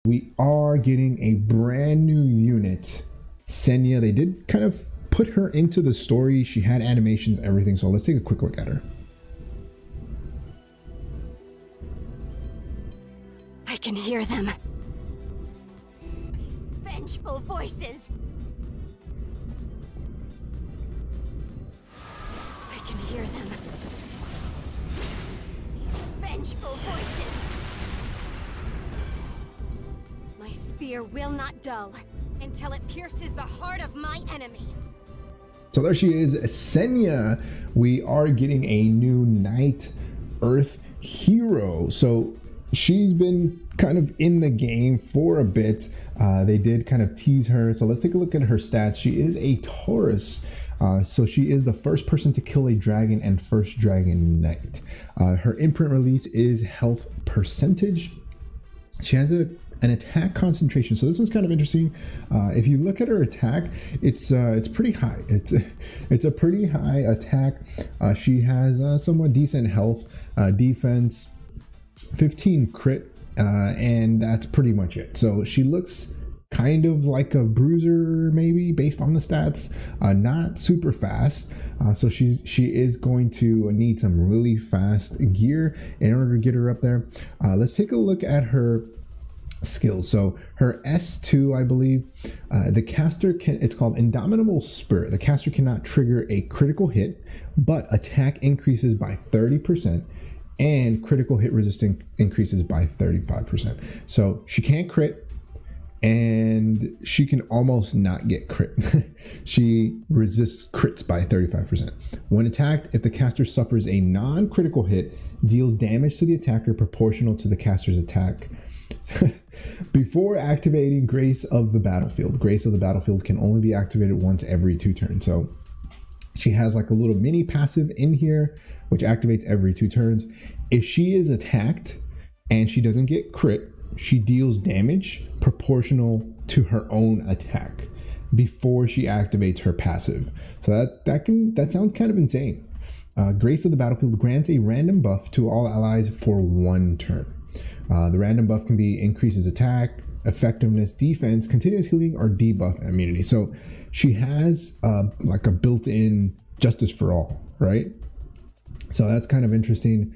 We are getting a brand new unit, Senya. They did kind of put her into the story. She had animations, everything. So let's take a quick look at her. I can hear them. These vengeful voices. I can hear them. These vengeful voices. My spear will not dull until it pierces the heart of my enemy. So there she is, Senya. We are getting a new Night Earth hero. So she's been kind of in the game for a bit. They did kind of tease her. So let's take a look at her stats. She is a Taurus. So she is the first person to kill a dragon and first dragon knight. Her imprint release is health percentage. She has an attack concentration. So this is kind of interesting. If you look at her attack, it's pretty high. It's a pretty high attack. She has somewhat decent health, defense, 15 crit, and that's pretty much it. So she looks kind of like a bruiser, maybe, based on the stats. Not super fast, so she is going to need some really fast gear in order to get her up there. Let's take a look at her skills. So her S2, I believe, the caster can, it's called Indomitable Spirit. The caster cannot trigger a critical hit, but attack increases by 30%. And critical hit resistance increases by 35%. So she can't crit, and she can almost not get crit. She resists crits by 35%. When attacked, if the caster suffers a non-critical hit, deals damage to the attacker proportional to the caster's attack. Before activating Grace of the Battlefield. Grace of the Battlefield can only be activated once every 2 turns. So she has like a little mini passive in here, which activates every 2 turns. If she is attacked and she doesn't get crit, she deals damage proportional to her own attack before she activates her passive. So that sounds kind of insane. Grace of the Battlefield grants a random buff to all allies for 1 turn. The random buff can be increases attack, effectiveness, defense, continuous healing, or debuff immunity. So she has like a built-in justice for all, right? So that's kind of interesting.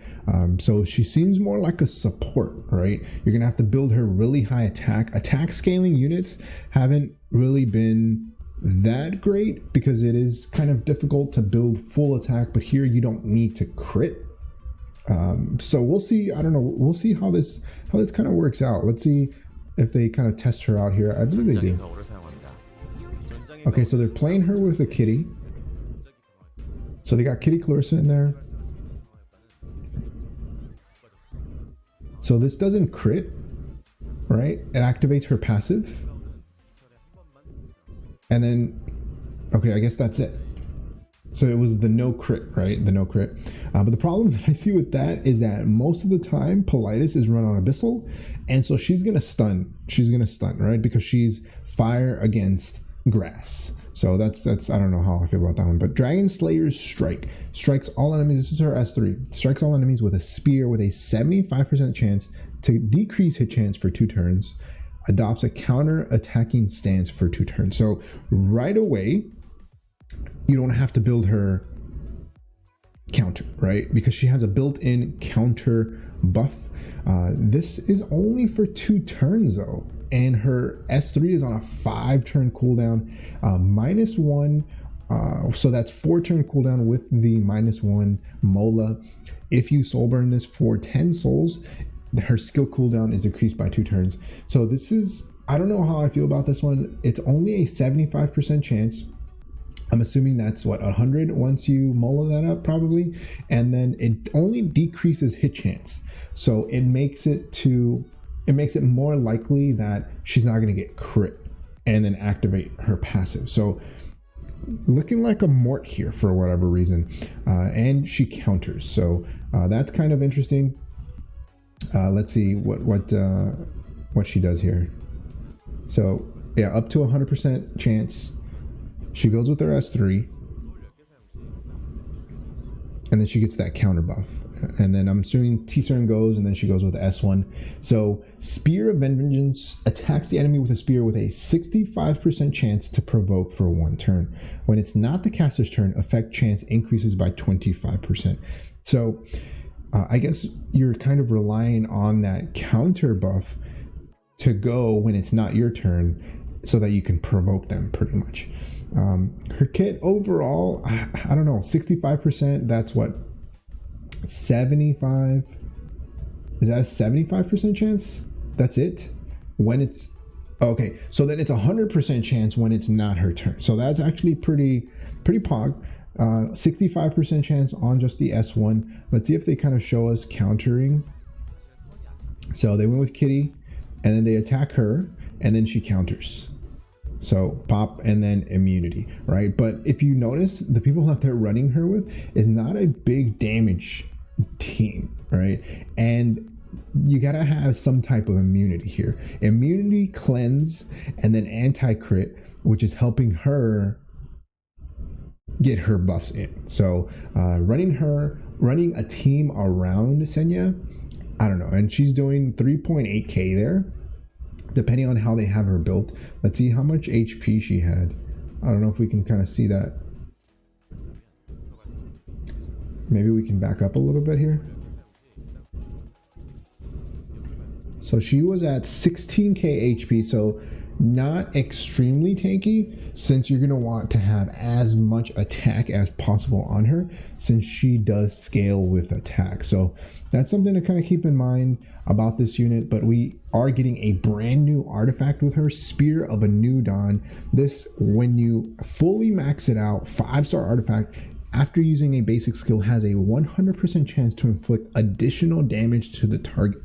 So she seems more like a support, right? You're gonna have to build her really high attack. Attack scaling units haven't really been that great because it is kind of difficult to build full attack, but here you don't need to crit. So we'll see. I don't know. We'll see how this kind of works out. Let's see if they kind of test her out here. I believe they do. Okay, so they're playing her with a kitty. So they got Kitty Clarissa in there. So this doesn't crit, right? It activates her passive. And then, okay, I guess that's it. So it was the no crit, right? The no crit. But the problem that I see with that is that most of the time Politis is run on Abyssal. And so she's going to stun. She's going to stun, right? Because she's fire against grass. So that's I don't know how I feel about that one. But Dragon Slayer's Strike strikes all enemies. This is her S3. Strikes all enemies with a spear with a 75% chance to decrease hit chance for 2 turns. Adopts a counter attacking stance for 2 turns. So right away, you don't have to build her counter, right? Because she has a built-in counter buff. This is only for 2 turns though. And her S3 is on a 5-turn cooldown, -1. So that's 4-turn cooldown with the -1 Mola. If you soul burn this for 10 souls, her skill cooldown is increased by 2 turns. So this is, I don't know how I feel about this one. It's only a 75% chance. I'm assuming that's what, 100 once you Mola that up probably. And then it only decreases hit chance. So it makes it more likely that she's not going to get crit and then activate her passive. So looking like a Mort here for whatever reason. And she counters. So that's kind of interesting. Let's see what she does here. So yeah, up to 100% chance. She goes with her S3. And and then she gets that counter buff. And then I'm assuming T-Cern goes, and then she goes with S1. So Spear of Vengeance attacks the enemy with a spear with a 65% chance to provoke for 1 turn. When it's not the caster's turn, effect chance increases by 25%. So I guess you're kind of relying on that counter buff to go when it's not your turn, so that you can provoke them pretty much. Her kit overall, I don't know, 65%, that's what, 75? Is that a 75% chance? That's it? When it's, okay, so then it's 100% chance when it's not her turn. So that's actually pretty pog. 65% chance on just the S1. Let's see if they kind of show us countering. So they went with Kitty, and then they attack her, and then she counters. So pop and then immunity, right? But if you notice, the people that they're running her with is not a big damage team, right? And you gotta have some type of immunity here. Immunity, cleanse, and then anti-crit, which is helping her get her buffs in. So running a team around Senya, I don't know. And she's doing 3.8k there, depending on how they have her built. Let's see how much HP she had. I don't know if we can kind of see that. Maybe we can back up a little bit here. So she was at 16k HP, so not extremely tanky, since you're going to want to have as much attack as possible on her, since she does scale with attack. So that's something to kind of keep in mind about this unit. But we are getting a brand new artifact with her, Spear of a New Dawn. This, when you fully max it out, 5-star artifact, after using a basic skill, has a 100% chance to inflict additional damage to the target.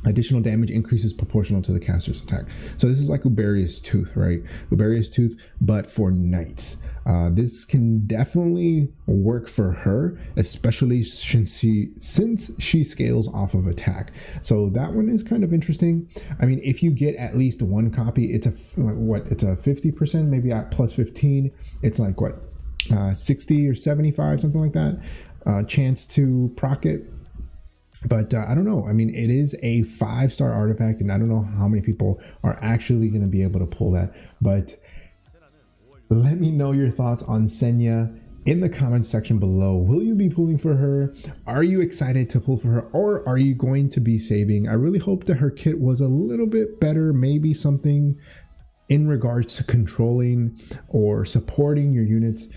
Additional damage increases proportional to the caster's attack. So this is like Uberia's Tooth, right? Uberia's Tooth, but for knights. This can definitely work for her, especially since she scales off of attack. So that one is kind of interesting. I mean, if you get at least 1 copy, it's a 50%, maybe at plus 15. It's like what, 60 or 75, something like that, chance to proc it. But I don't know. I mean, it is a 5-star artifact, and I don't know how many people are actually going to be able to pull that. But let me know your thoughts on Senya in the comments section below. Will you be pulling for her? Are you excited to pull for her, or are you going to be saving? I really hope that her kit was a little bit better, maybe something in regards to controlling or supporting your units,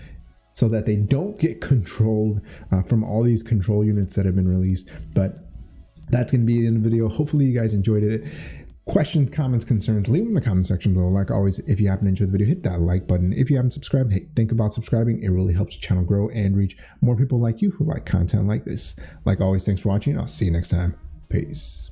so that they don't get controlled from all these control units that have been released. But that's going to be in the video. Hopefully you guys enjoyed it. Questions, comments, concerns, leave them in the comment section below. Like always, if you happen to enjoy the video, hit that like button. If you haven't subscribed, hey, think about subscribing. It really helps the channel grow and reach more people like you who like content like this. Like always, thanks for watching. I'll see you next time. Peace.